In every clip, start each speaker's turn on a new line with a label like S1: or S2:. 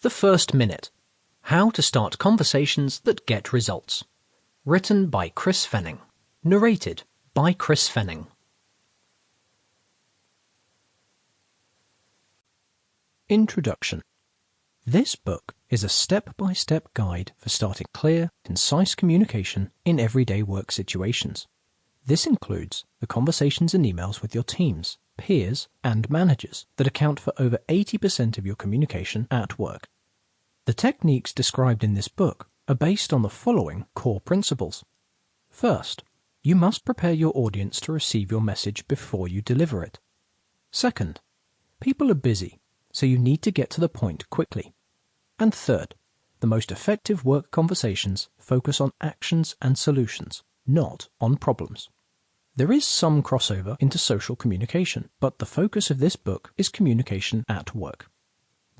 S1: The First Minute: How to Start Conversations That Get Results. Written by Chris Fenning. Narrated by Chris Fenning. Introduction. This book is a step-by-step guide for starting clear, concise communication in everyday work situations. This includes the conversations and emails with your teams, peers, and managers that account for over 80% of your communication at work. The techniques described in this book are based on the following core principles. First, you must prepare your audience to receive your message before you deliver it. Second, people are busy, so you need to get to the point quickly. And third, the most effective work conversations focus on actions and solutions, not on problems. There is some crossover into social communication, but the focus of this book is communication at work.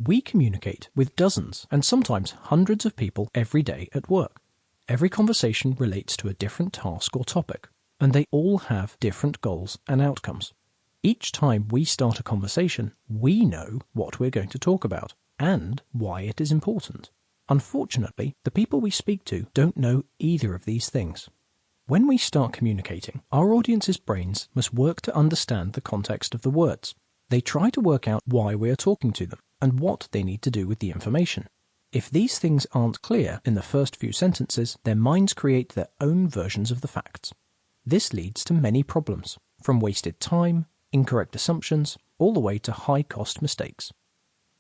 S1: We communicate with dozens and sometimes hundreds of people every day at work. Every conversation relates to a different task or topic, and they all have different goals and outcomes. Each time we start a conversation, we know what we're going to talk about and why it is important. Unfortunately, the people we speak to don't know either of these things. When we start communicating, our audience's brains must work to understand the context of the words. They try to work out why we are talking to them and what they need to do with the information. If these things aren't clear in the first few sentences, their minds create their own versions of the facts. This leads to many problems, from wasted time, incorrect assumptions, all the way to high-cost mistakes.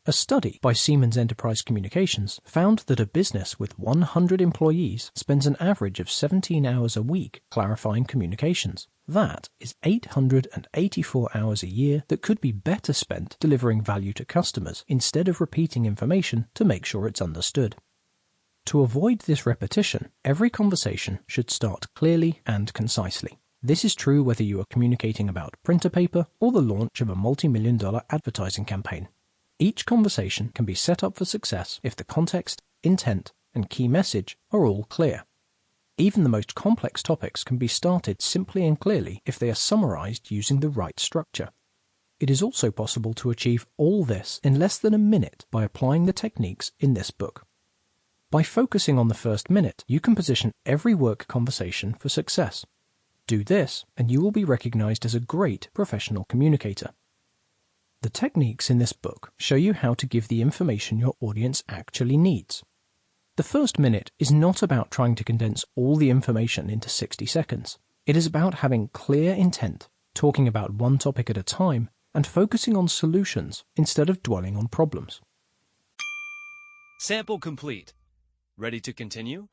S1: A study by Siemens Enterprise Communications found that a business with 100 employees spends an average of 17 hours a week clarifying communications. That is 884 hours a year that could be better spent delivering value to customers instead of repeating information to make sure it's understood. To avoid this repetition, every conversation should start clearly and concisely. This is true whether you are communicating about printer paper or the launch of a multi-million-dollar advertising campaign. Each conversation can be set up for success if the context, intent, and key message are all clear. Even the most complex topics can be started simply and clearly if they are summarized using the right structure. It is also possible to achieve all this in less than a minute by applying the techniques in this book. By focusing on the first minute, you can position every work conversation for success. Do this, and you will be recognized as a great professional communicator. The techniques in this book show you how to give the information your audience actually needs. The first minute is not about trying to condense all the information into 60 seconds. It is about having clear intent, talking about one topic at a time, and focusing on solutions instead of dwelling on problems.
S2: Sample complete. Ready to continue?